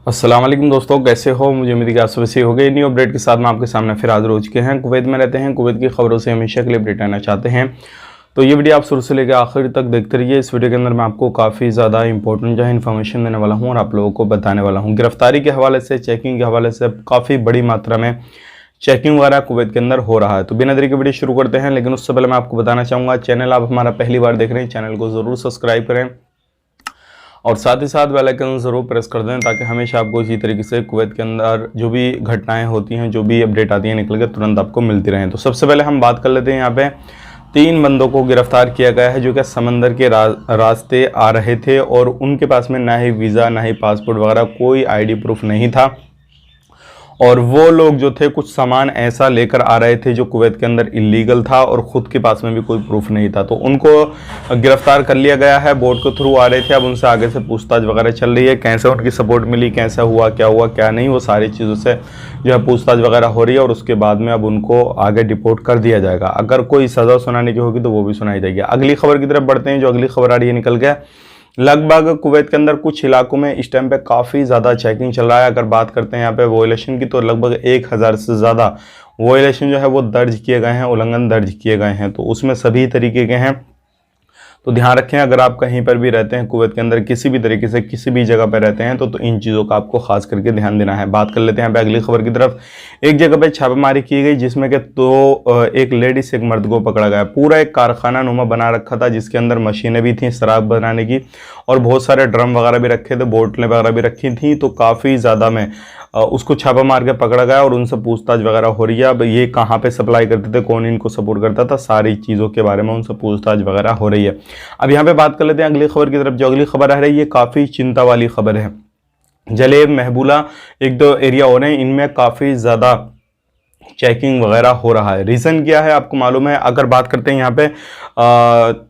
अस्सलाम वालेकुम दोस्तों, कैसे हो? मुझे उम्मीद है कि आप सब सही हो गए। न्यू अपडेट के साथ मैं आपके सामने फिर हाजिर हो चुके हैं। कुवैत में रहते हैं, कुवैत की खबरों से हमेशा के लिए अपडेट आना चाहते हैं तो ये वीडियो आप शुरू से लेकर आखिर तक देखते रहिए। इस वीडियो के अंदर मैं आपको काफ़ी ज़्यादा इंपॉर्टेंट जो है इन्फॉर्मेशन देने वाला हूँ और आप लोगों को बताने वाला हूँ। गिरफ्तारी के हवाले से, चेकिंग के हवाले से काफ़ी बड़ी मात्रा में चेकिंग वगैरह कुवैत के अंदर हो रहा है। तो बिना देरी के वीडियो शुरू करते हैं, लेकिन उससे पहले मैं आपको बताना चाहूँगा, चैनल आप हमारा पहली बार देख रहे हैं, चैनल को ज़रूर सब्सक्राइब करें और साथ ही साथ बेल आइकन ज़रूर प्रेस कर दें ताकि हमेशा आपको इसी तरीके से कुवैत के अंदर जो भी घटनाएं होती हैं, जो भी अपडेट आती हैं निकल के तुरंत आपको मिलती रहें। तो सबसे पहले हम बात कर लेते हैं, यहाँ पे 3 बंदों को गिरफ्तार किया गया है जो कि समंदर के रास्ते आ रहे थे और उनके पास में ना ही वीज़ा ना ही पासपोर्ट वगैरह कोई आईडी प्रूफ नहीं था। और वो लोग जो थे कुछ सामान ऐसा लेकर आ रहे थे जो कुवैत के अंदर इलीगल था और ख़ुद के पास में भी कोई प्रूफ नहीं था। तो उनको गिरफ्तार कर लिया गया है, बोट के थ्रू आ रहे थे। अब उनसे आगे से पूछताछ वगैरह चल रही है, कैसे उनकी सपोर्ट मिली, कैसा हुआ क्या नहीं, वो सारी चीज़ों से जो है पूछताछ वगैरह हो रही है और उसके बाद में अब उनको आगे डिपोर्ट कर दिया जाएगा। अगर कोई सज़ा सुनाने की होगी तो वो भी सुनाई जाएगी। अगली खबर की तरफ बढ़ते हैं। जो अगली खबर आ रही है निकल गया, लगभग कुवैत के अंदर कुछ इलाकों में इस टाइम पे काफ़ी ज़्यादा चेकिंग चल रहा है। अगर बात करते हैं यहाँ पे वोलेशन की, तो लगभग 1000 से ज़्यादा वोलेशन जो है वो दर्ज किए गए हैं, उल्लंघन दर्ज किए गए हैं। तो उसमें सभी तरीके के हैं। तो ध्यान रखें, अगर आप कहीं पर भी रहते हैं कुवैत के अंदर, किसी भी तरीके से किसी भी जगह पर रहते हैं तो इन चीज़ों का आपको खास करके ध्यान देना है। बात कर लेते हैं यहाँ पे अगली खबर की तरफ। एक जगह पे छापेमारी की गई जिसमें कि एक लेडीज एक मर्द को पकड़ा गया। पूरा एक कारखाना नुमा बना रखा था जिसके अंदर मशीनें भी थी शराब बनाने की और बहुत सारे ड्रम वगैरह भी रखे थे, बोतलें वगैरह भी रखी थी। तो काफ़ी ज़्यादा में उसको छापा मार के पकड़ा गया और उनसे पूछताछ वगैरह हो रही है। अब ये कहाँ पे सप्लाई करते थे, कौन इनको सपोर्ट करता था, सारी चीज़ों के बारे में उनसे पूछताछ वगैरह हो रही है। अब यहाँ पे बात कर लेते हैं अगली खबर की तरफ। जो अगली खबर आ रही है ये काफ़ी चिंता वाली खबर है। जलेब, महबूला, एक दो एरिया हो रहे हैं, इनमें काफ़ी ज़्यादा चेकिंग वगैरह हो रहा है। रीज़न क्या है आपको मालूम है? अगर बात करते हैं यहाँ पे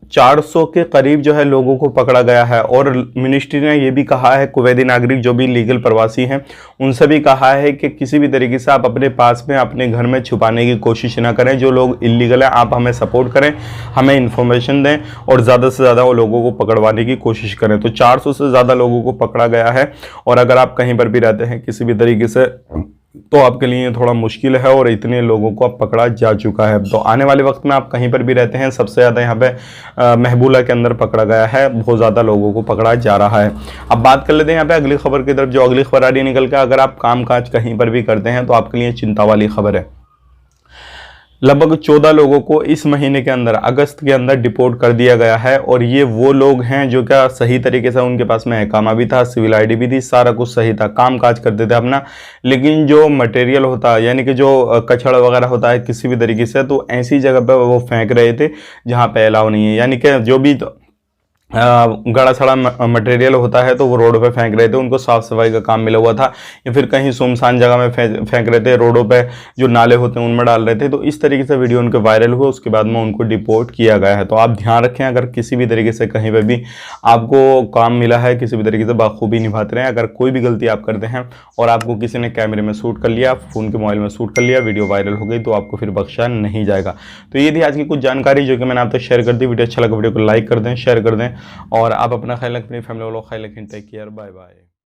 400 के करीब जो है लोगों को पकड़ा गया है और मिनिस्ट्री ने ये भी कहा है, कुवैती नागरिक जो भी लीगल प्रवासी हैं उनसे भी कहा है कि किसी भी तरीके से आप अपने पास में अपने घर में छुपाने की कोशिश ना करें। जो लोग इलीगल हैं आप हमें सपोर्ट करें, हमें इन्फॉर्मेशन दें और ज़्यादा से ज़्यादा वो लोगों को पकड़वाने की कोशिश करें। तो 400 से ज़्यादा लोगों को पकड़ा गया है और अगर आप कहीं पर भी रहते हैं किसी भी तरीके से तो आपके लिए थोड़ा मुश्किल है और इतने लोगों को अब पकड़ा जा चुका है। तो आने वाले वक्त में आप कहीं पर भी रहते हैं, सबसे ज़्यादा यहाँ पे महबूला के अंदर पकड़ा गया है, बहुत ज़्यादा लोगों को पकड़ा जा रहा है। अब बात कर लेते हैं यहाँ पे अगली खबर की तरफ। जो अगली खबर आ रही है निकल के, अगर आप काम काज कहीं पर भी करते हैं तो आपके लिए चिंता वाली खबर है। लगभग 14 लोगों को इस महीने के अंदर, अगस्त के अंदर डिपोर्ट कर दिया गया है और ये वो लोग हैं जो क्या सही तरीके से उनके पास में इकामा भी था, सिविल आईडी भी थी, सारा कुछ सही था, काम काज करते थे अपना। लेकिन जो मटेरियल होता है यानी कि जो कचड़ा वगैरह होता है किसी भी तरीके से, तो ऐसी जगह पर वो फेंक रहे थे जहाँ पे अलाउ नहीं है। यानी कि जो भी गड़ा सड़ा मटेरियल होता है तो वो रोड पे फेंक रहे थे। उनको साफ़ सफाई का काम मिला हुआ था या फिर कहीं सुनसान जगह में फेंक रहे थे, रोडों पे जो नाले होते हैं उनमें डाल रहे थे। तो इस तरीके से वीडियो उनके वायरल हुआ, उसके बाद में उनको डिपोर्ट किया गया है। तो आप ध्यान रखें, अगर किसी भी तरीके से कहीं पर भी आपको काम मिला है, किसी भी तरीके से बाखूबी निभाते रहें। अगर कोई भी गलती आप करते हैं और आपको किसी ने कैमरे में शूट कर लिया, फ़ोन के मोबाइल में शूट कर लिया, वीडियो वायरल हो गई, तो आपको फिर बख्शा नहीं जाएगा। तो ये थी आज की कुछ जानकारी जो कि मैंने आपसे शेयर कर दी। वीडियो अच्छा लगा वीडियो को लाइक कर दें, शेयर कर दें और आप अपना ख्याल रखें, अपनी फैमिली वालों का ख्याल रखें। Take care, bye bye.